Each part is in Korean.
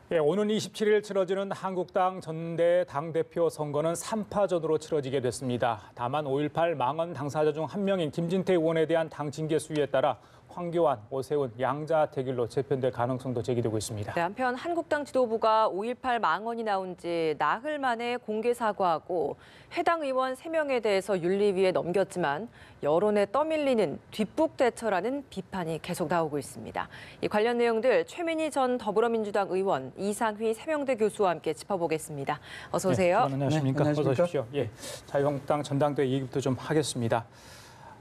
예, 오는 27일 치러지는 한국당 전대 당대표 선거는 3파전으로 치러지게 됐습니다. 다만 5.18 망언 당사자 중 한 명인 김진태 의원에 대한 당 징계 수위에 따라 황교안, 오세훈, 양자 대결로 재편될 가능성도 제기되고 있습니다. 네, 한편 한국당 지도부가 5.18 망언이 나온 지 나흘 만에 공개 사과하고 해당 의원 3명에 대해서 윤리위에 넘겼지만 여론에 떠밀리는 뒷북대처라는 비판이 계속 나오고 있습니다. 이 관련 내용들 최민희 전 더불어민주당 의원, 이상휘 세명대 교수와 함께 짚어보겠습니다. 어서 오세요. 네, 안녕하십니까. 네, 어서 오십시오. 예, 자유한국당 전당대회 얘기부터 좀 하겠습니다.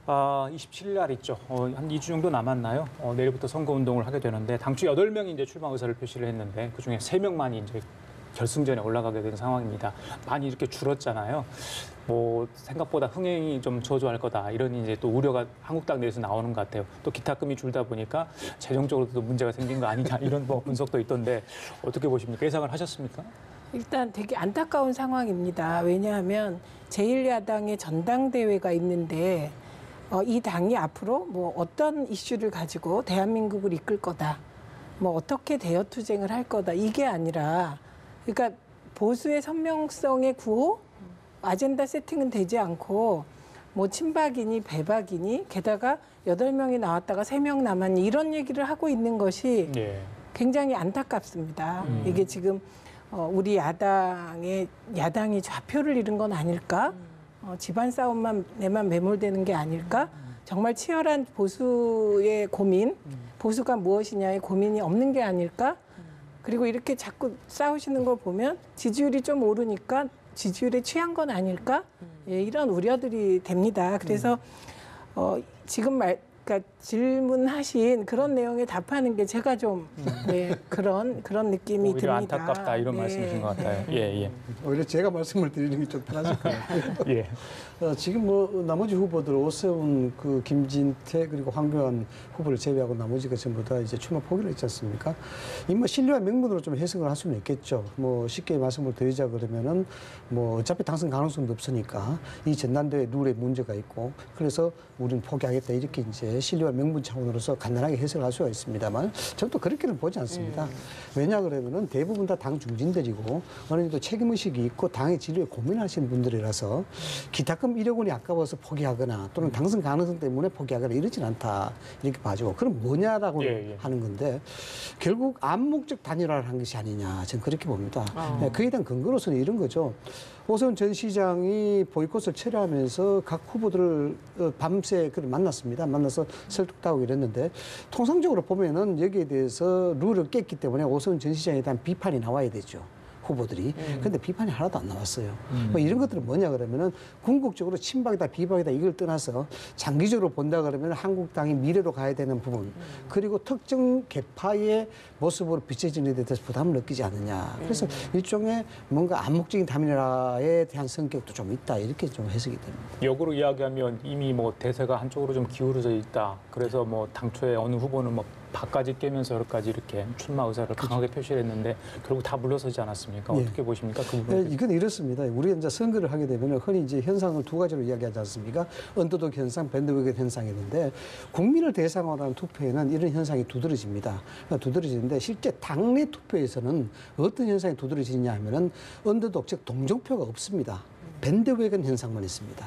27일 날 있죠. 한 2주 정도 남았나요? 내일부터 선거운동을 하게 되는데 당초 8명이 이제 출마 의사를 표시를 했는데 그중에 3명만이 이제 결승전에 올라가게 된 상황입니다. 많이 이렇게 줄었잖아요. 뭐 생각보다 흥행이 좀 저조할 거다 이런 이제 또 우려가 한국당 내에서 나오는 것 같아요. 또 기타금이 줄다 보니까 재정적으로도 문제가 생긴 거 아니냐 이런 뭐 분석도 있던데 어떻게 보십니까? 예상을 하셨습니까? 일단 되게 안타까운 상황입니다. 왜냐하면 제1야당의 전당대회가 있는데 이 당이 앞으로 뭐 어떤 이슈를 가지고 대한민국을 이끌 거다, 뭐 어떻게 대여투쟁을 할 거다 이게 아니라 그러니까 보수의 선명성의 구호, 아젠다 세팅은 되지 않고 뭐 친박이니 배박이니 게다가 8명이 나왔다가 3명 남았니 이런 얘기를 하고 있는 것이 굉장히 안타깝습니다. 이게 지금 우리 야당이 좌표를 잃은 건 아닐까? 집안 싸움만 내만 매몰되는 게 아닐까? 정말 치열한 보수의 고민, 보수가 무엇이냐의 고민이 없는 게 아닐까? 그리고 이렇게 자꾸 싸우시는 걸 보면 지지율이 좀 오르니까 지지율에 취한 건 아닐까? 예, 이런 우려들이 됩니다. 그래서 지금 그러니까 질문하신 그런 내용에 답하는 게 제가 좀 그런 느낌이 오히려 듭니다. 안타깝다 이런 말씀이신 것 같아요. 예. 오히려 제가 말씀을 드리는 게 좀 편하실 것 같아요. 예. 지금 뭐 나머지 후보들 오세훈, 김진태 그리고 황교안 후보를 제외하고 나머지가 전부 다 이제 출마 포기를 했지 않습니까? 이 뭐 신뢰와 명분으로 좀 해석을 할 수는 있겠죠. 뭐 쉽게 말씀을 드리자 그러면은 뭐 어차피 당선 가능성도 없으니까 이 전당대회 룰에 문제가 있고 그래서 우리는 포기하겠다 이렇게 이제 신뢰와 명분 차원으로서 간단하게 해석을 할 수가 있습니다만 저는 또 그렇게는 보지 않습니다. 왜냐 그러면은 대부분 다 당 중진들이고 어느 정도 책임의식이 있고 당의 진료에 고민하시는 분들이라서 기타금 1억 원이 아까워서 포기하거나 또는 당선 가능성 때문에 포기하거나 이러진 않다 이렇게 봐주고 그럼 뭐냐라고 하는 건데 결국 암묵적 단일화를 한 것이 아니냐 저는 그렇게 봅니다. 그에 대한 근거로서는 이런 거죠. 오세훈 전 시장이 보이콧을 철회하면서 각 후보들을 밤새 만났습니다. 만나서 설득도 하고 이랬는데 통상적으로 보면은 여기에 대해서 룰을 깼기 때문에 오세훈 전 시장에 대한 비판이 나와야 되죠. 후보들이. 그런데 비판이 하나도 안 나왔어요. 뭐 이런 것들은 뭐냐 그러면은 궁극적으로 친박이다 비박이다 이걸 떠나서 장기적으로 본다 그러면 한국당이 미래로 가야 되는 부분 그리고 특정 계파의 모습으로 비춰지는 데 대해서 부담을 느끼지 않느냐. 그래서 일종의 뭔가 암묵적인 단일화에 대한 성격도 좀 있다 이렇게 좀 해석이 됩니다. 역으로 이야기하면 이미 뭐 대세가 한쪽으로 좀 기울어져 있다. 그래서 뭐 당초에 어느 후보는 뭐 박까지 깨면서 여러 가지 이렇게 출마 의사를 강하게 표시를 했는데 결국 다 물러서지 않았습니까? 어떻게 보십니까? 그 부분에 이건 이렇습니다. 우리가 이제 선거를 하게 되면 흔히 이제 현상을 두 가지로 이야기하지 않습니까? 언더독 현상, 밴드웨건 현상이 있는데 국민을 대상으로 하는 투표에는 이런 현상이 두드러집니다. 두드러지는데 실제 당내 투표에서는 어떤 현상이 두드러지냐 하면은 언더독 즉 동정표가 없습니다. 밴드웨건 현상만 있습니다.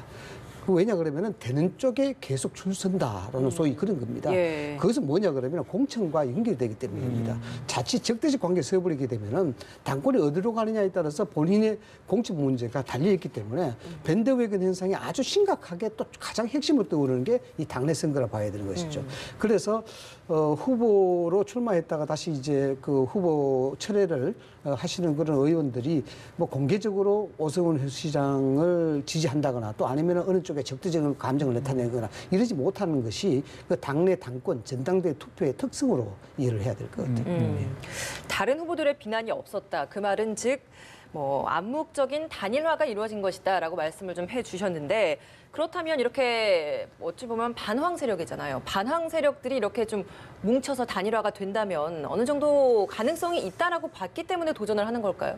왜냐 그러면은 되는 쪽에 계속 줄 선다라는 소위 그런 겁니다. 그것은 뭐냐 그러면 공천과 연결되기 때문입니다. 자칫 적대적 관계에 서버리게 되면은 당권이 어디로 가느냐에 따라서 본인의 공천 문제가 달려있기 때문에 밴드웨건 현상이 아주 심각하게 또 가장 핵심으로 떠오르는 게 이 당내 선거라 봐야 되는 것이죠. 그래서 후보로 출마했다가 다시 이제 그 후보 철회를 하시는 그런 의원들이 뭐 공개적으로 오세훈 시장을 지지한다거나 또 아니면 어느 쪽에 적대적인 감정을 나타내거나 이러지 못하는 것이 그 당내 당권 전당대회 투표의 특성으로 이해를 해야 될 것 같아요. 다른 후보들의 비난이 없었다. 그 말은 즉 뭐 암묵적인 단일화가 이루어진 것이다라고 말씀을 좀 해주셨는데 그렇다면 이렇게 어찌 보면 반황 세력이잖아요. 반황 세력들이 이렇게 좀 뭉쳐서 단일화가 된다면 어느 정도 가능성이 있다라고 봤기 때문에 도전을 하는 걸까요?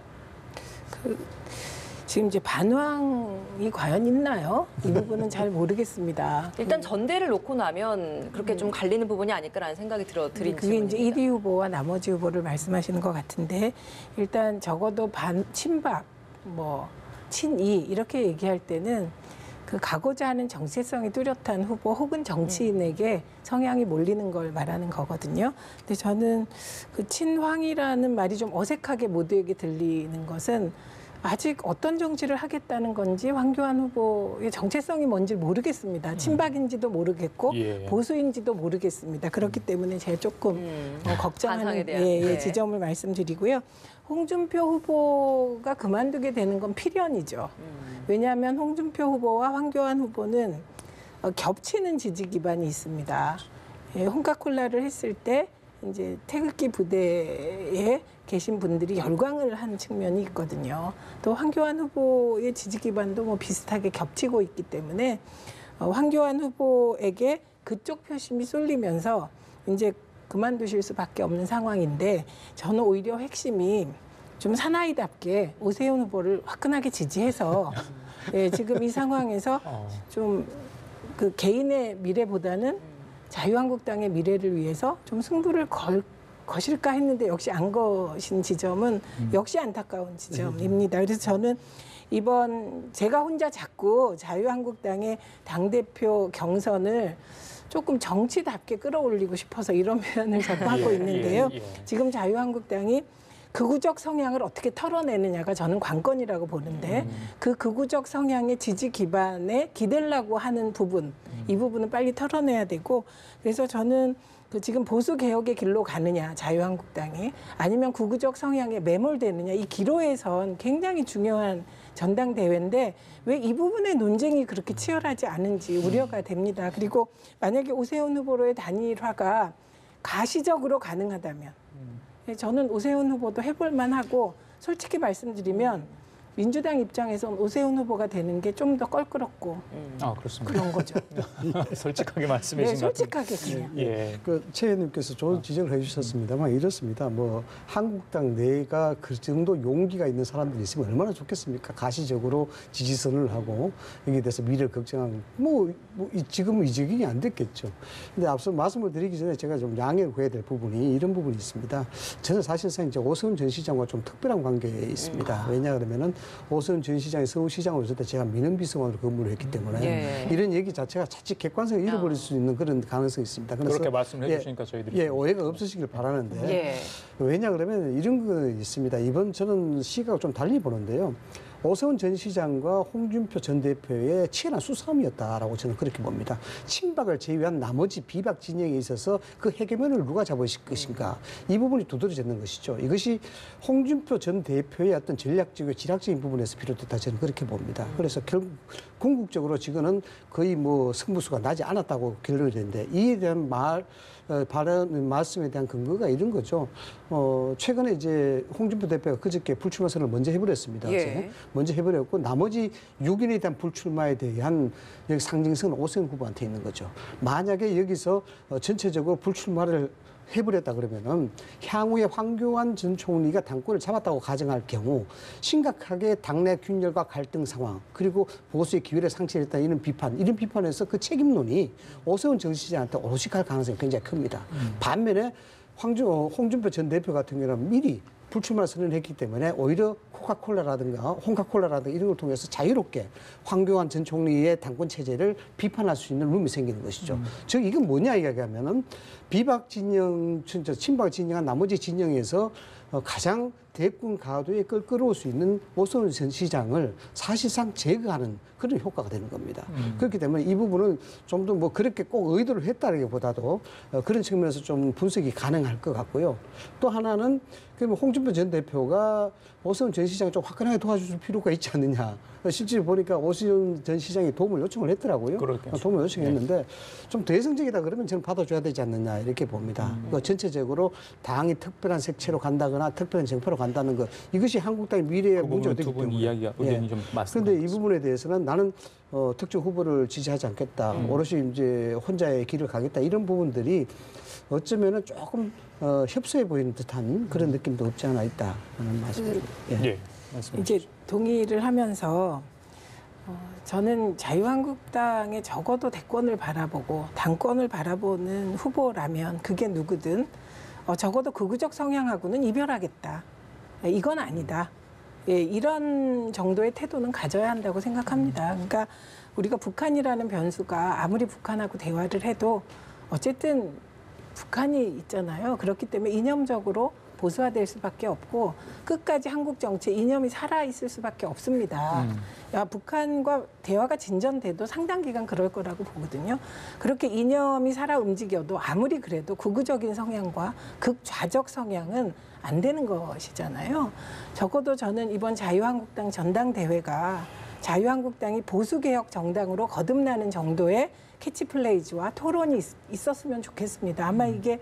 지금 이제 반황이 과연 있나요? 이 부분은 잘 모르겠습니다. 일단 전대를 놓고 나면 그렇게 좀 갈리는 부분이 아닐까라는 생각이 드린 그게 이제 질문입니다. 1위 후보와 나머지 후보를 말씀하시는 것 같은데 일단 적어도 친박, 뭐 친이 이렇게 얘기할 때는 그 가고자 하는 정체성이 뚜렷한 후보 혹은 정치인에게 성향이 몰리는 걸 말하는 거거든요. 근데 저는 그 친황이라는 말이 좀 어색하게 모두에게 들리는 것은 아직 어떤 정치를 하겠다는 건지 황교안 후보의 정체성이 뭔지 모르겠습니다. 친박인지도 모르겠고 예. 보수인지도 모르겠습니다. 그렇기 때문에 제가 조금 반항에 걱정하는 대한, 네. 지점을 말씀드리고요. 홍준표 후보가 그만두게 되는 건 필연이죠. 왜냐하면 홍준표 후보와 황교안 후보는 겹치는 지지 기반이 있습니다. 예, 홍카콜라를 했을 때 이제 태극기 부대에 계신 분들이 열광을 한 측면이 있거든요. 또 황교안 후보의 지지 기반도 뭐 비슷하게 겹치고 있기 때문에 황교안 후보에게 그쪽 표심이 쏠리면서 이제 그만두실 수밖에 없는 상황인데 저는 오히려 핵심이 좀 사나이답게 오세훈 후보를 화끈하게 지지해서 예, 지금 이 상황에서 좀 그 개인의 미래보다는 자유한국당의 미래를 위해서 좀 승부를 거실까 했는데 역시 안 거신 지점은 역시 안타까운 지점입니다. 그래서 저는 이번 제가 혼자 자꾸 자유한국당의 당대표 경선을 조금 정치답게 끌어올리고 싶어서 이런 표현을 자꾸 하고 있는데요. 지금 자유한국당이 극우적 성향을 어떻게 털어내느냐가 저는 관건이라고 보는데 그 극우적 성향의 지지 기반에 기대려고 하는 부분, 이 부분은 빨리 털어내야 되고 그래서 저는 그 지금 보수 개혁의 길로 가느냐 자유한국당이 아니면 극우적 성향에 매몰되느냐 이 기로에선 굉장히 중요한 전당대회인데 왜 이 부분의 논쟁이 그렇게 치열하지 않은지 우려가 됩니다. 그리고 만약에 오세훈 후보로의 단일화가 가시적으로 가능하다면 저는 오세훈 후보도 해볼 만하고 솔직히 말씀드리면 민주당 입장에선 오세훈 후보가 되는 게 좀 더 껄끄럽고 그렇습니다. 그런 거죠. 솔직하게 말씀해 네, 주신 것 같은데. 솔직하게 그냥. 예. 최 의원님께서 좋은 지적을 해주셨습니다만 이렇습니다. 뭐 한국당 내가 그 정도 용기가 있는 사람들이 있으면 얼마나 좋겠습니까? 가시적으로 지지선을 하고 여기에 대해서 미래를 걱정하는 지금은 이적이 안 됐겠죠. 근데 앞서 말씀을 드리기 전에 제가 좀 양해를 구해야 될 부분이 이런 부분이 있습니다. 저는 사실상 이제 오세훈 전 시장과 좀 특별한 관계에 있습니다. 왜냐 그러면은 오세훈 전 시장이 서울시장으로 있을 때 제가 민원비서관으로 근무를 했기 때문에 이런 얘기 자체가 자칫 객관성을 잃어버릴 수 있는 그런 가능성이 있습니다. 그래서 그렇게 말씀해 주시니까 저희들이 오해가 없으시길 바라는데 왜냐 그러면 이런 거 있습니다. 이번 저는 시각을 좀 달리 보는데요. 오세훈 전 시장과 홍준표 전 대표의 치열한 수싸움이었다라고 저는 그렇게 봅니다. 친박을 제외한 나머지 비박 진영에 있어서 그 해결면을 누가 잡으실 것인가 이 부분이 두드러졌는 것이죠. 이것이 홍준표 전 대표의 어떤 전략적이고 지략적인 부분에서 비롯됐다 저는 그렇게 봅니다. 그래서 결국 궁극적으로 지금은 거의 뭐 승부수가 나지 않았다고 결론이 됐는데 이에 대한 말씀에 대한 근거가 이런 거죠. 최근에 이제 홍준표 대표가 그저께 불출마 선언을 먼저 해버렸습니다. 먼저 해버렸고 나머지 6인에 대한 불출마에 대한 여기 상징성은 오세훈 후보한테 있는 거죠. 만약에 여기서 전체적으로 불출마를 해버렸다 그러면은 향후에 황교안 전 총리가 당권을 잡았다고 가정할 경우 심각하게 당내 균열과 갈등 상황 그리고 보수의 기회를 상실했다 이런 비판에서 그 책임론이 오세훈 전 시장한테 오롯이 갈 가능성이 굉장히 큽니다. 반면에 홍준표 전 대표 같은 경우는 미리 불출마 선언을 했기 때문에 오히려 코카콜라라든가 홍카콜라라든가 이런 걸 통해서 자유롭게 황교안 전 총리의 당권 체제를 비판할 수 있는 룸이 생기는 것이죠. 즉 이건 뭐냐 이야기하면은 비박 진영, 친박 진영한 나머지 진영에서 가장 대권 가도에 끌어올 수 있는 오세훈 전 시장을 사실상 제거하는 그런 효과가 되는 겁니다. 그렇기 때문에 이 부분은 좀 더 뭐 그렇게 꼭 의도를 했다기보다도 그런 측면에서 좀 분석이 가능할 것 같고요. 또 하나는 그러면 홍준표 전 대표가 오세훈 전 시장을 좀 화끈하게 도와줄 필요가 있지 않느냐. 실제로 보니까 오세훈 전 시장이 도움을 요청을 했더라고요. 그렇겠죠. 도움을 요청했는데 좀 대승적이다 그러면 저는 받아줘야 되지 않느냐 이렇게 봅니다. 전체적으로 당이 특별한 색채로 간다거나 특별한 정파로 간다는 것 이것이 한국당의 미래의 문제가 되기 때문에. 두분 이야기가 의견이 좀 맞습니다. 그런데 이 부분에 대해서는 나는 특정 후보를 지지하지 않겠다. 오롯이 이제 혼자의 길을 가겠다. 이런 부분들이 어쩌면은 조금 협소해 보이는 듯한 그런 느낌도 없지 않아 있다는 말씀입니다. 예. 말씀해 이제 주시죠. 동의를 하면서 저는 자유한국당에 적어도 대권을 바라보고 당권을 바라보는 후보라면 그게 누구든 적어도 극우적 성향하고는 이별하겠다. 이건 아니다. 예, 이런 정도의 태도는 가져야 한다고 생각합니다. 그러니까 우리가 북한이라는 변수가 아무리 북한하고 대화를 해도 어쨌든 북한이 있잖아요. 그렇기 때문에 이념적으로 보수화될 수밖에 없고 끝까지 한국 정치에 이념이 살아있을 수밖에 없습니다. 야, 북한과 대화가 진전돼도 상당 기간 그럴 거라고 보거든요. 그렇게 이념이 살아 움직여도 아무리 그래도 극우적인 성향과 극좌적 성향은 안 되는 것이잖아요. 적어도 저는 이번 자유한국당 전당대회가 자유한국당이 보수개혁 정당으로 거듭나는 정도의 캐치플레이즈와 토론이 있었으면 좋겠습니다. 아마 이게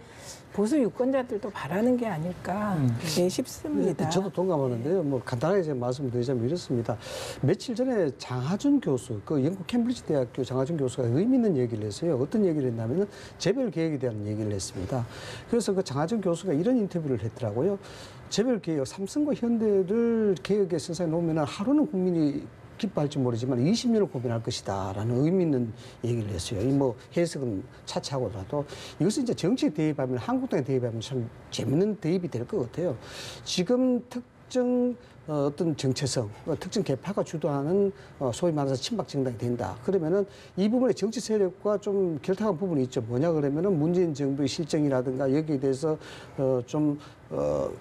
보수 유권자들도 바라는 게 아닐까 싶습니다. 저도 동감하는데요. 뭐 간단하게 제가 말씀드리자면 이렇습니다. 며칠 전에 장하준 교수, 그 영국 캠브리지 대학교 장하준 교수가 의미 있는 얘기를 했어요. 어떤 얘기를 했냐면은 재벌 개혁에 대한 얘기를 했습니다. 그래서 그 장하준 교수가 이런 인터뷰를 했더라고요. 재벌 개혁, 삼성과 현대를 개혁의 선상에 놓으면 하루는 국민이 기뻐할지 모르지만 20년을 고민할 것이다라는 의미 있는 얘기를 했어요. 이 뭐 해석은 차치하고라도 이것은 이제 정치에 대입하면 한국당에 대입하면 참 재밌는 대입이 될 것 같아요. 지금 특정 어떤 정체성, 특정 계파가 주도하는 소위 말해서 친박 정당이 된다. 그러면은 이 부분에 정치 세력과 좀 결탁한 부분이 있죠. 뭐냐 그러면은 문재인 정부의 실정이라든가 여기에 대해서 좀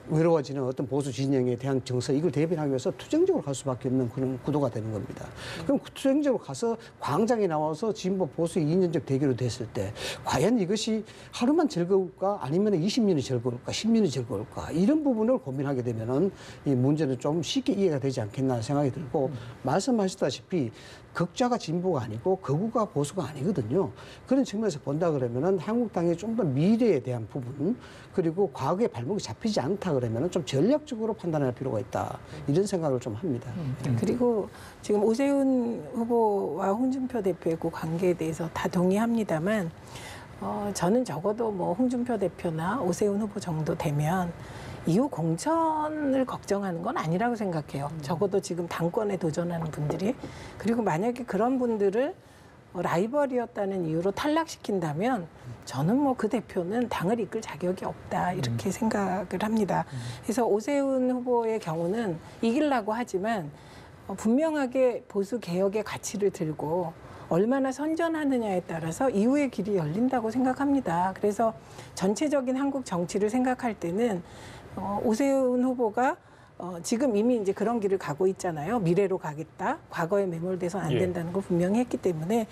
외로워지는 어떤 보수 진영에 대한 정서 이걸 대변하기 위해서 투쟁적으로 갈 수밖에 없는 그런 구도가 되는 겁니다. 그럼 투쟁적으로 가서 광장에 나와서 진보 보수의 이념적 대결이 됐을 때 과연 이것이 하루만 즐거울까 아니면 20년이 즐거울까 10년이 즐거울까 이런 부분을 고민하게 되면은 이 문제는 좀 쉽게 이해가 되지 않겠나 생각이 들고 말씀하셨다시피 극좌가 진보가 아니고 극우가 보수가 아니거든요. 그런 측면에서 본다 그러면은 한국당이 좀 더 미래에 대한 부분 그리고 과거의 발목이 잡히지 않다 그러면은 좀 전략적으로 판단할 필요가 있다 이런 생각을 좀 합니다. 그리고 지금 오세훈 후보와 홍준표 대표의 그 관계에 대해서 다 동의합니다만 저는 적어도 뭐 홍준표 대표나 오세훈 후보 정도 되면 이후 공천을 걱정하는 건 아니라고 생각해요. 적어도 지금 당권에 도전하는 분들이. 그리고 만약에 그런 분들을 라이벌이었다는 이유로 탈락시킨다면 저는 뭐 그 대표는 당을 이끌 자격이 없다 이렇게 생각을 합니다. 그래서 오세훈 후보의 경우는 이기려고 하지만 분명하게 보수 개혁의 가치를 들고 얼마나 선전하느냐에 따라서 이후의 길이 열린다고 생각합니다. 그래서 전체적인 한국 정치를 생각할 때는 오세훈 후보가 지금 이미 이제 그런 길을 가고 있잖아요. 미래로 가겠다. 과거에 매몰돼서 안 된다는 걸 분명히 했기 때문에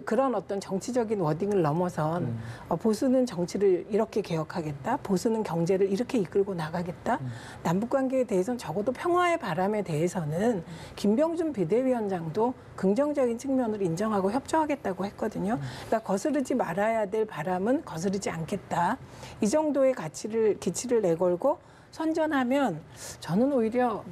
그런 어떤 정치적인 워딩을 넘어선 보수는 정치를 이렇게 개혁하겠다. 보수는 경제를 이렇게 이끌고 나가겠다. 남북관계에 대해서는 적어도 평화의 바람에 대해서는 김병준 비대위원장도 긍정적인 측면을 인정하고 협조하겠다고 했거든요. 그러니까 거스르지 말아야 될 바람은 거스르지 않겠다. 이 정도의 기치를 내걸고 선전하면 저는 오히려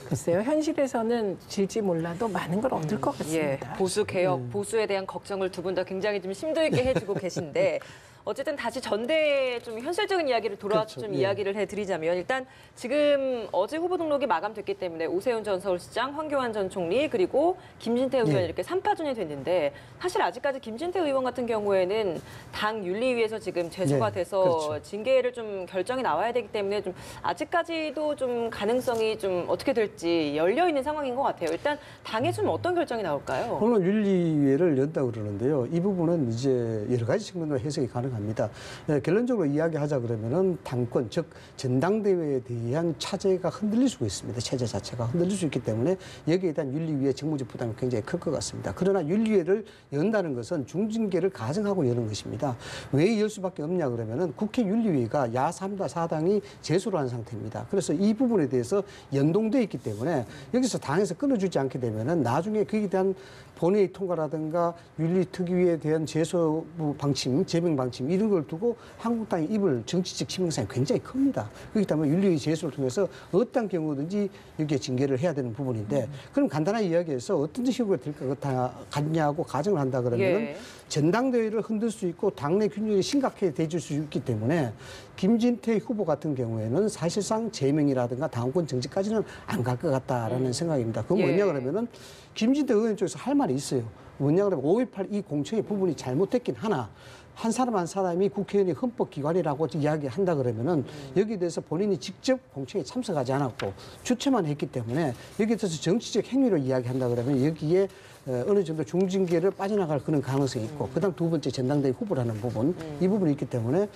글쎄요 현실에서는 질지 몰라도 많은 걸 얻을 것 같습니다. 예, 보수 개혁, 보수에 대한 걱정을 두 분 다 굉장히 좀 심도 있게 해주고 계신데 어쨌든 다시 전대에 좀 현실적인 이야기를 돌아와서 그렇죠. 좀 예. 이야기를 해드리자면 일단 지금 어제 후보 등록이 마감됐기 때문에 오세훈 전 서울시장, 황교안 전 총리 그리고 김진태 의원 예. 이렇게 3파전이 됐는데 사실 아직까지 김진태 의원 같은 경우에는 당 윤리위에서 지금 제소가 예. 돼서 그렇죠. 징계를 좀 결정이 나와야 되기 때문에 좀 아직까지도 좀 가능성이 좀 어떻게 될지 열려 있는 상황인 것 같아요. 일단 당에 좀 어떤 결정이 나올까요? 물론 윤리위를 연다고 그러는데요. 이 부분은 이제 여러 가지 측면으로 해석이 가능합니다. 결론적으로 이야기하자 그러면은 당권, 즉 전당대회에 대한 차제가 흔들릴 수가 있습니다. 체제 자체가 흔들릴 수 있기 때문에 여기에 대한 윤리위의 직무적 부담이 굉장히 클 것 같습니다. 그러나 윤리위를 연다는 것은 중징계를 가정하고 여는 것입니다. 왜 열 수밖에 없냐 그러면은 국회 윤리위가 야3다 4당이 제소를 한 상태입니다. 그래서 이 부분에 대해서 연동돼 있기 때문에 여기서 당에서 끊어주지 않게 되면은 나중에 거기에 대한 본회의 통과라든가 윤리특위에 대한 제소 방침, 제명 방침 지금 이런 걸 두고 한국당의 입을 정치적 신빙성이 굉장히 큽니다. 그렇기 때문에 윤리위 제소를 통해서 어떤 경우든지 여기에 징계를 해야 되는 부분인데 그럼 간단하게 이야기해서 어떤 식으로 될 것 같냐고 가정을 한다 그러면 예. 전당대회를 흔들 수 있고 당내 균형이 심각해질 수 있기 때문에 김진태 후보 같은 경우에는 사실상 제명이라든가 당원권 정지까지는 안 갈 것 같다라는 생각입니다. 그건 뭐냐 예. 그러면은 김진태 의원 쪽에서 할 말이 있어요. 뭐냐 그러면 5.18 이 공청회 부분이 잘못됐긴 하나 한 사람 한 사람이 국회의원이 헌법기관이라고 이야기한다 그러면은 여기에 대해서 본인이 직접 공청회에 참석하지 않았고 주최만 했기 때문에 여기에 대해서 정치적 행위로 이야기한다 그러면 여기에 어느 정도 중징계를 빠져나갈 그런 가능성이 있고 그다음 두 번째 전당대회 후보라는 부분 이 부분이 있기 때문에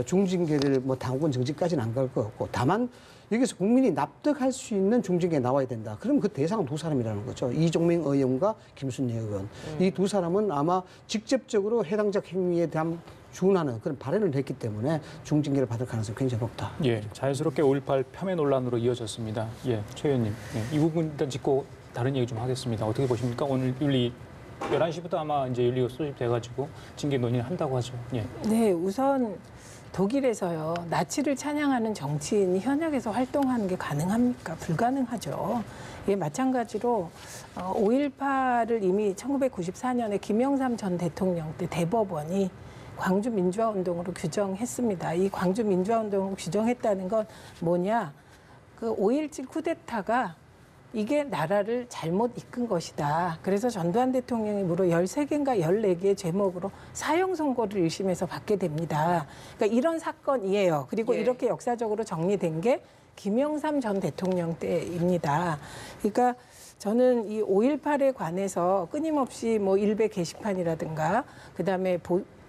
중징계를 뭐 당원 정지까지는 안 갈 것 같고 다만 여기서 국민이 납득할 수 있는 중징계가 나와야 된다. 그럼 그 대상은 두 사람이라는 거죠. 이종명 의원과 김순례 의원. 이 두 사람은 아마 직접적으로 해당적 행위에 대한 준하는 그런 발언을 했기 때문에 중징계를 받을 가능성이 굉장히 높다. 예, 자연스럽게 5.18 폄훼 논란으로 이어졌습니다. 예, 최 의원님. 이 부분 일단 짚고 다른 얘기 좀 하겠습니다. 어떻게 보십니까? 오늘 윤리 11시부터 아마 이제 윤리가 소집돼가지고 징계 논의를 한다고 하죠. 예. 네, 우선 독일에서요 나치를 찬양하는 정치인이 현역에서 활동하는 게 가능합니까? 불가능하죠. 예, 마찬가지로 5.18을 이미 1994년에 김영삼 전 대통령 때 대법원이 광주 민주화운동으로 규정했습니다. 이 광주 민주화운동으로 규정했다는 건 뭐냐? 그 5.17 쿠데타가 이게 나라를 잘못 이끈 것이다. 그래서 전두환 대통령이 무려 13개인가 14개의 제목으로 사형 선고를 1심에서 받게 됩니다. 그러니까 이런 사건이에요. 그리고 예. 이렇게 역사적으로 정리된 게 김영삼 전 대통령 때입니다. 그러니까 저는 이 5.18에 관해서 끊임없이 뭐 일베 게시판이라든가 그다음에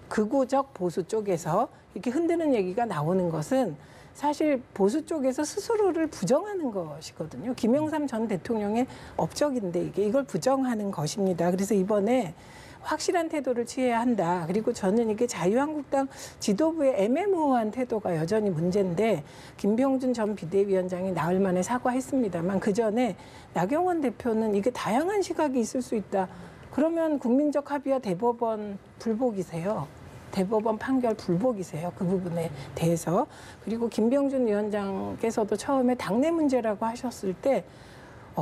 극우적 보수 쪽에서 이렇게 흔드는 얘기가 나오는 것은 사실 보수 쪽에서 스스로를 부정하는 것이거든요. 김영삼 전 대통령의 업적인데 이걸 부정하는 것입니다. 그래서 이번에 확실한 태도를 취해야 한다. 그리고 저는 이게 자유한국당 지도부의 애매모호한 태도가 여전히 문제인데 김병준 전 비대위원장이 나흘 만에 사과했습니다만 그전에 나경원 대표는 이게 다양한 시각이 있을 수 있다. 그러면 국민적 합의와 대법원 불복이세요. 대법원 판결 불복이세요. 그 부분에 대해서. 그리고 김병준 위원장께서도 처음에 당내 문제라고 하셨을 때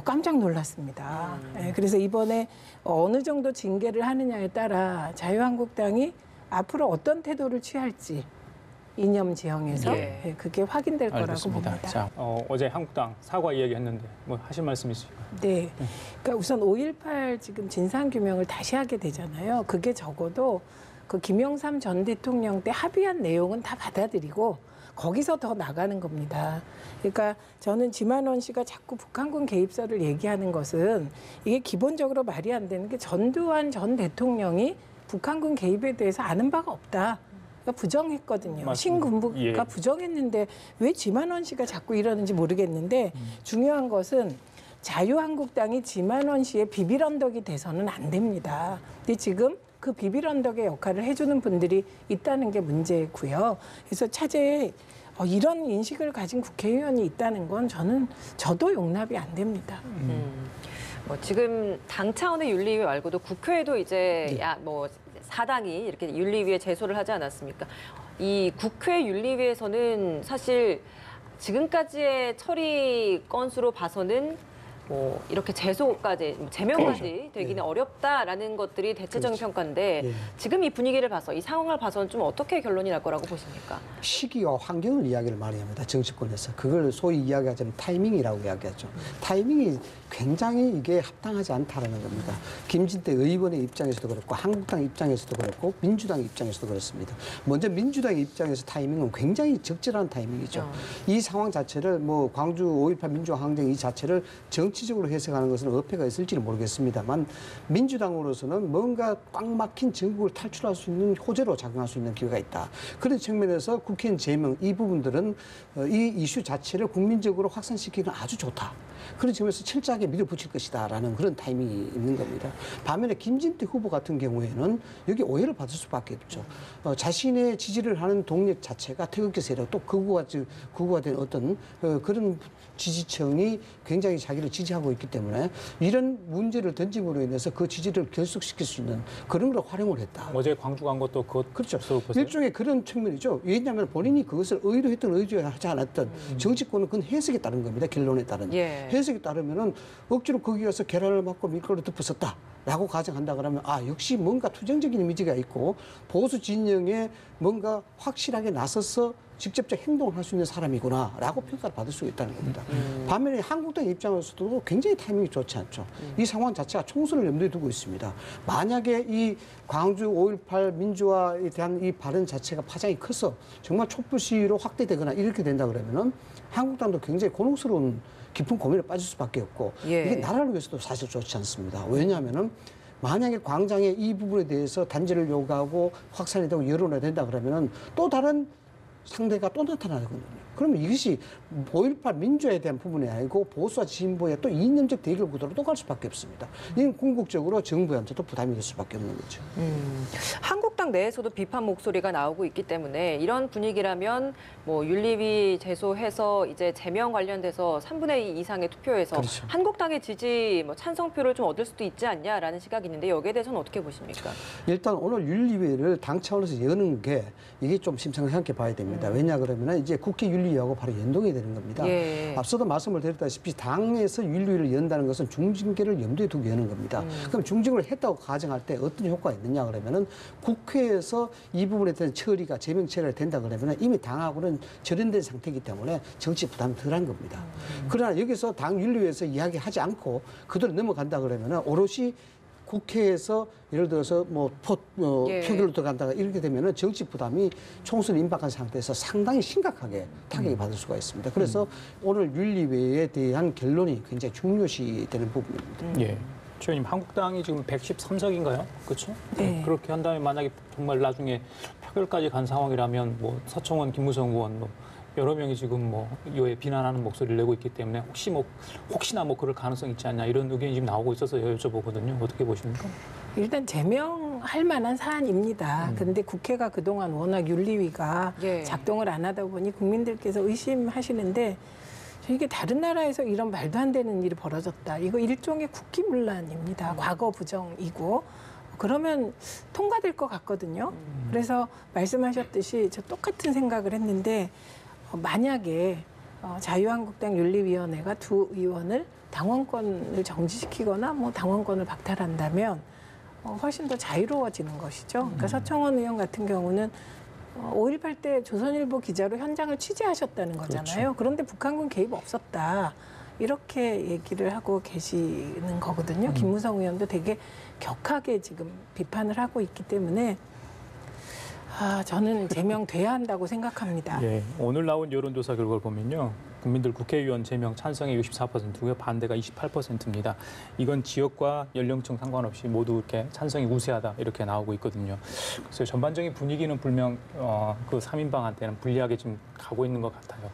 깜짝 놀랐습니다. 네, 그래서 이번에 어느 정도 징계를 하느냐에 따라 자유한국당이 앞으로 어떤 태도를 취할지 이념 지형에서 예. 네, 그게 확인될 거라고 알겠습니다. 봅니다. 자, 어제 한국당 사과 이야기했는데 뭐 하실 말씀 있으실까요? 네. 그러니까 우선 5.18 지금 진상규명을 다시 하게 되잖아요. 그게 적어도 그 김영삼 전 대통령 때 합의한 내용은 다 받아들이고 거기서 더 나가는 겁니다. 그러니까 저는 지만원 씨가 자꾸 북한군 개입설을 얘기하는 것은 이게 기본적으로 말이 안 되는 게 전두환 전 대통령이 북한군 개입에 대해서 아는 바가 없다. 그러니까 부정했거든요. 맞습니다. 신군부가 예. 부정했는데 왜 지만원 씨가 자꾸 이러는지 모르겠는데 중요한 것은 자유한국당이 지만원 씨의 비빌언덕이 돼서는 안 됩니다. 근데 지금 그 비빌언덕의 역할을 해주는 분들이 있다는 게 문제고요. 그래서 차제에 이런 인식을 가진 국회의원이 있다는 건 저도 용납이 안 됩니다. 뭐 지금 당 차원의 윤리위 말고도 국회에도 이제 뭐 사당이 이렇게 윤리위에 제소를 하지 않았습니까? 이 국회 윤리위에서는 사실 지금까지의 처리 건수로 봐서는 뭐 이렇게 제소까지, 제명까지 되기는 어렵다라는 것들이 대체적인 평가인데 예. 지금 이 분위기를 봐서 이 상황을 봐서는 좀 어떻게 결론이 날 거라고 보십니까? 시기와 환경을 이야기를 많이 합니다. 정치권에서. 그걸 소위 이야기하자면 타이밍이라고 이야기하죠. 타이밍이 굉장히 이게 합당하지 않다라는 겁니다. 김진태 의원의 입장에서도 그렇고 한국당 입장에서도 그렇고 민주당 입장에서도 그렇습니다. 먼저 민주당의 입장에서 타이밍은 굉장히 적절한 타이밍이죠. 이 상황 자체를 뭐 광주 5.18 민주항쟁 이 자체를 정치적으로 해석하는 것은 어폐가 있을지는 모르겠습니다만 민주당으로서는 뭔가 꽉 막힌 전국을 탈출할 수 있는 호재로 작용할 수 있는 기회가 있다. 그런 측면에서 국회의원 제명 이 부분들은 이 이슈 자체를 국민적으로 확산시키기는 아주 좋다. 그런 측면에서 철저하게 밀어붙일 것이다라는 그런 타이밍이 있는 겁니다. 반면에 김진태 후보 같은 경우에는 여기 오해를 받을 수밖에 없죠. 자신의 지지를 하는 동력 자체가 태극기 세력 또 극우가 된 어떤 그런 지지층이 굉장히 자기를 지지 지지하고 있기 때문에 이런 문제를 던짐으로 인해서 그 지지를 결속시킬 수 있는 그런 걸 활용을 했다. 어제 광주 간 것도 그것 그렇죠. 보세요. 일종의 그런 측면이죠. 왜냐하면 본인이 그것을 의도했던 의도하지 않았던 정치권은 그건 해석에 따른 겁니다. 결론에 따른. 예. 해석에 따르면은 억지로 거기 가서 계란을 맞고 밀가루 덮었었다. 라고 가정한다 그러면 역시 뭔가 투쟁적인 이미지가 있고 보수 진영에 뭔가 확실하게 나서서 직접적 행동을 할 수 있는 사람이구나라고 평가를 받을 수 있다는 겁니다. 반면에 한국당 입장에서도 굉장히 타이밍이 좋지 않죠. 이 상황 자체가 총선을 염두에 두고 있습니다. 만약에 이 광주 5.18 민주화에 대한 이 발언 자체가 파장이 커서 정말 촛불 시위로 확대되거나 이렇게 된다 그러면은 한국당도 굉장히 곤혹스러운 깊은 고민에 빠질 수밖에 없고 예. 이게 나라를 위해서도 사실 좋지 않습니다. 왜냐하면은 만약에 광장에 이 부분에 대해서 단죄를 요구하고 확산이 되고 여론이 된다 그러면은 또 다른 상대가 또 나타나거든요. 그러면 이것이 5.18 민주화에 대한 부분이 아니고 보수와 진보의 또 이념적 대결 구도로 또 갈 수밖에 없습니다. 이건 궁극적으로 정부한테도 부담이 될 수밖에 없는 거죠. 한국당 내에서도 비판 목소리가 나오고 있기 때문에 이런 분위기라면 뭐 윤리위 제소해서 이제 제명 관련돼서 3분의 2 이상의 투표에서 그렇죠. 한국당의 지지 뭐 찬성표를 좀 얻을 수도 있지 않냐라는 시각이 있는데 여기에 대해서는 어떻게 보십니까? 일단 오늘 윤리위를 당 차원에서 여는 게 이게 좀 심상찮게 봐야 됩니다. 왜냐 그러면 이제 국회 윤리위하고 바로 연동이 되는 겁니다. 예. 앞서도 말씀을 드렸다시피 당에서 윤리위를 연다는 것은 중징계를 염두에 두고 여는 겁니다. 그럼 중징계를 했다고 가정할 때 어떤 효과가 있느냐 그러면은 국회에서 이 부분에 대한 처리가 제명 처리가 된다 그러면은 이미 당하고는 절연된 상태이기 때문에 정치 부담이 덜한 겁니다. 그러나 여기서 당 윤리위에서 이야기하지 않고 그대로 넘어간다 그러면은 오롯이 국회에서 예를 들어서 예. 표결로 들어간다가 이렇게 되면은 정치 부담이 총선 임박한 상태에서 상당히 심각하게 타격이 받을 수가 있습니다. 그래서 오늘 윤리위에 대한 결론이 굉장히 중요시되는 부분입니다. 예. 최 의원님, 한국당이 지금 113석인가요? 그렇죠? 네. 그렇게 한다면 만약에 정말 나중에 표결까지 간 상황이라면 뭐 서청원, 김무성 의원 뭐 여러 명이 지금 뭐 이거에 비난하는 목소리를 내고 있기 때문에 혹시나 그럴 가능성이 있지 않냐 이런 의견이 지금 나오고 있어서 여쭤보거든요. 어떻게 보십니까? 일단 제명할 만한 사안입니다. 그런데 국회가 그동안 워낙 윤리위가 예. 작동을 안 하다 보니 국민들께서 의심하시는데 이게 다른 나라에서 이런 말도 안 되는 일이 벌어졌다. 이거 일종의 국기문란입니다. 과거 부정이고 그러면 통과될 것 같거든요. 그래서 말씀하셨듯이 저 똑같은 생각을 했는데 만약에 자유한국당 윤리위원회가 두 의원을 당원권을 정지시키거나 뭐 당원권을 박탈한다면 훨씬 더 자유로워지는 것이죠. 그러니까 서청원 의원 같은 경우는 5.18 때 조선일보 기자로 현장을 취재하셨다는 거잖아요. 그런데 북한군 개입 없었다. 이렇게 얘기를 하고 계시는 거거든요. 김무성 의원도 되게 격하게 지금 비판을 하고 있기 때문에 저는 제명돼야 한다고 생각합니다. 예. 오늘 나온 여론조사 결과를 보면요. 국민들 국회의원 제명 찬성이 64%고요. 반대가 28%입니다. 이건 지역과 연령층 상관없이 모두 이렇게 찬성이 우세하다 이렇게 나오고 있거든요. 그래서 전반적인 분위기는 분명 그 3인방한테는 불리하게 지금 가고 있는 것 같아요.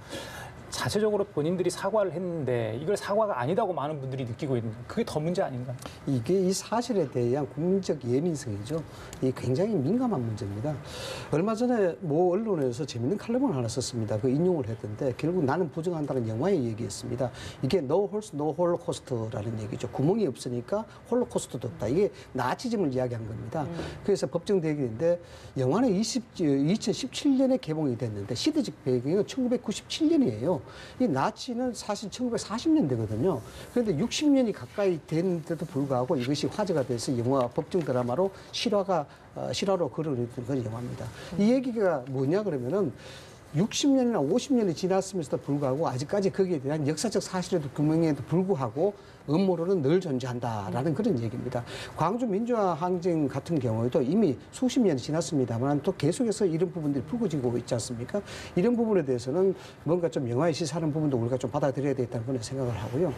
자체적으로 본인들이 사과를 했는데 이걸 사과가 아니다고 많은 분들이 느끼고 있는 그게 더 문제 아닌가? 이게 이 사실에 대한 국민적 예민성이죠. 이 굉장히 민감한 문제입니다. 얼마 전에 모 언론에서 재밌는 칼럼을 하나 썼습니다. 그 인용을 했던데 결국 나는 부정한다는 영화의 얘기였습니다. 이게 No Horse, No Holocaust라는 얘기죠. 구멍이 없으니까 홀로코스트도 없다. 이게 나치즘을 이야기한 겁니다. 그래서 법정 대결인데 영화는 2017년에 개봉이 됐는데 시대적 배경은 1997년이에요. 이 나치는 사실 1940년대거든요. 그런데 60년이 가까이 됐는데도 불구하고 이것이 화제가 돼서 영화 법정 드라마로 실화로 거론했던 그런 영화입니다. 이 얘기가 뭐냐 그러면은 60년이나 50년이 지났음에도 불구하고 아직까지 거기에 대한 역사적 사실에도 규명에도 불구하고 음모론은 늘 존재한다라는 그런 얘기입니다. 광주 민주화 항쟁 같은 경우에도 이미 수십 년이 지났습니다만 또 계속해서 이런 부분들이 불거지고 있지 않습니까? 이런 부분에 대해서는 뭔가 좀 영화에 시사하는 부분도 우리가 좀 받아들여야 되겠다는 그런 생각을 하고요.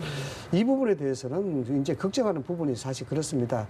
이 부분에 대해서는 이제 걱정하는 부분이 사실 그렇습니다.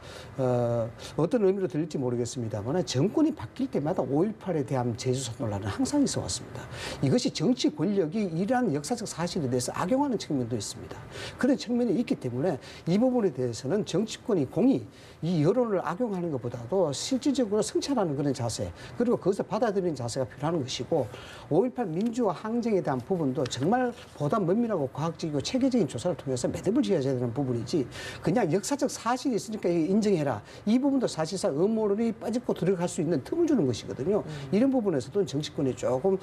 어떤 의미로 들릴지 모르겠습니다만 정권이 바뀔 때마다 5.18에 대한 재수사 논란은 항상 있어 왔습니다. 겁니다. 이것이 정치 권력이 이러한 역사적 사실에 대해서 악용하는 측면도 있습니다. 그런 측면이 있기 때문에 이 부분에 대해서는 정치권이 공히 이 여론을 악용하는 것보다도 실질적으로 성찰하는 그런 자세, 그리고 그것을 받아들이는 자세가 필요한 것이고 5.18 민주화 항쟁에 대한 부분도 정말 보다 면밀하고 과학적이고 체계적인 조사를 통해서 매듭을 지어야 되는 부분이지 그냥 역사적 사실이 있으니까 인정해라. 이 부분도 사실상 음모론이 빠지고 들어갈 수 있는 틈을 주는 것이거든요. 이런 부분에서도 정치권이 조금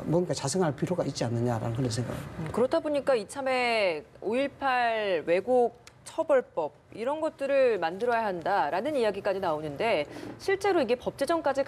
뭔가 자성할 필요가 있지 않느냐라는 그런 생각입니다. 그렇다 보니까 이참에 5.18 왜곡 처벌법 이런 것들을 만들어야 한다라는 이야기까지 나오는데 실제로 이게 법제정까지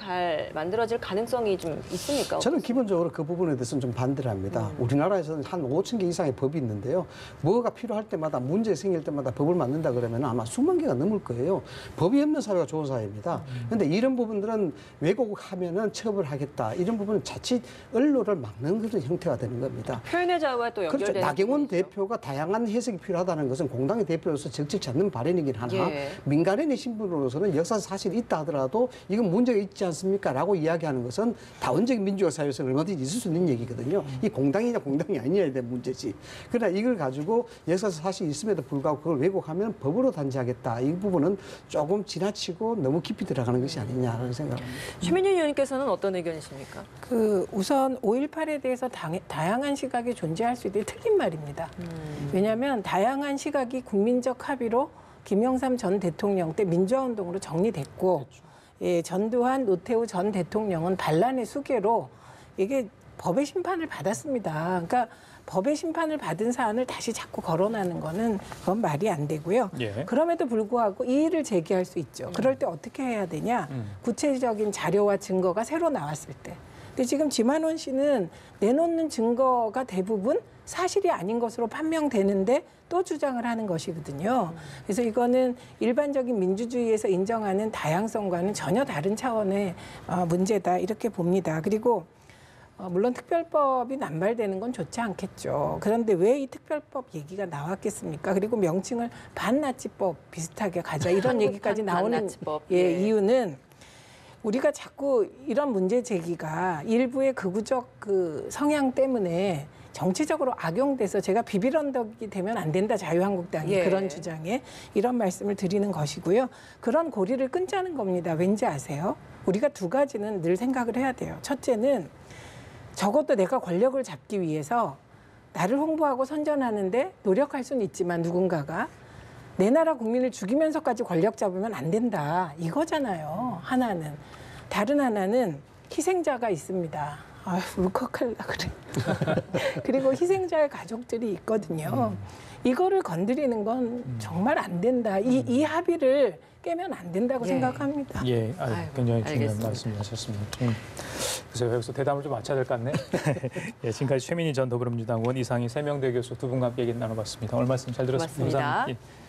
만들어질 가능성이 좀 있습니까? 저는 기본적으로 그 부분에 대해서는 좀 반대를 합니다. 우리나라에서는 한 5천 개 이상의 법이 있는데요. 뭐가 필요할 때마다 문제 생길 때마다 법을 만든다 그러면 아마 수만 개가 넘을 거예요. 법이 없는 사회가 좋은 사회입니다. 그런데 이런 부분들은 왜곡하면은 처벌하겠다. 이런 부분은 자칫 언론을 막는 그런 형태가 되는 겁니다. 표현의 자유와 또 연결되는 그렇죠. 나경원 부분이죠. 대표가 다양한 해석이 필요하다는 것은 공당의 대표로서 적절치 않는 발언이긴 하나 예. 민간인의 신분으로서는 역사 사실이 있다 하더라도 이건 문제가 있지 않습니까? 라고 이야기하는 것은 다원적인 민주화 사회에서 얼마든지 있을 수 있는 얘기거든요. 이 공당이냐 공당이 아니냐에 대한 문제지. 그러나 이걸 가지고 역사 사실이 있음에도 불구하고 그걸 왜곡하면 법으로 단죄하겠다. 이 부분은 조금 지나치고 너무 깊이 들어가는 것이 아니냐는 생각합니다. 최민희 의원님께서는 어떤 의견이십니까? 우선 5.18에 대해서 다양한 시각이 존재할 수 있는 틀린 말입니다. 왜냐하면 다양한 시각이 국민적 합의로 김영삼 전 대통령 때 민주화운동으로 정리됐고 예, 전두환, 노태우 전 대통령은 반란의 수괴로 이게 법의 심판을 받았습니다. 그러니까 법의 심판을 받은 사안을 다시 자꾸 거론하는 거는 그건 말이 안 되고요. 예. 그럼에도 불구하고 이의를 제기할 수 있죠. 그럴 때 어떻게 해야 되냐? 구체적인 자료와 증거가 새로 나왔을 때. 근데 지금 지만원 씨는 내놓는 증거가 대부분 사실이 아닌 것으로 판명되는데 또 주장을 하는 것이거든요. 그래서 이거는 일반적인 민주주의에서 인정하는 다양성과는 전혀 다른 차원의 문제다 이렇게 봅니다. 그리고 물론 특별법이 남발되는 건 좋지 않겠죠. 그런데 왜 이 특별법 얘기가 나왔겠습니까? 그리고 명칭을 반나치법 비슷하게 가자 이런 얘기까지 나오는 반나치법, 예, 이유는 우리가 자꾸 이런 문제 제기가 일부의 극우적 그 성향 때문에 정치적으로 악용돼서 제가 비빌언덕이 되면 안 된다 자유한국당이 예. 그런 주장에 이런 말씀을 드리는 것이고요. 그런 고리를 끊자는 겁니다. 왠지 아세요? 우리가 두 가지는 늘 생각을 해야 돼요. 첫째는 적어도 내가 권력을 잡기 위해서 나를 홍보하고 선전하는데 노력할 수는 있지만 누군가가 내 나라 국민을 죽이면서까지 권력 잡으면 안 된다. 이거잖아요. 하나는. 다른 하나는 희생자가 있습니다. 아유, 울컥하려 그래. 그리고 희생자의 가족들이 있거든요. 이거를 건드리는 건 정말 안 된다. 이 합의를 깨면 안 된다고 예. 생각합니다. 예, 굉장히 중요한 알겠습니다. 말씀이셨습니다. 글쎄요, 여기서 대담을 좀 맞춰야 될 것 같네. 예, 지금까지 최민희 전 더불어민주당 의원, 이상희 세명대 교수 두 분과 함께 얘기 나눠봤습니다. 오늘 말씀 잘 들었습니다. 고맙습니다. 감사합니다. 예.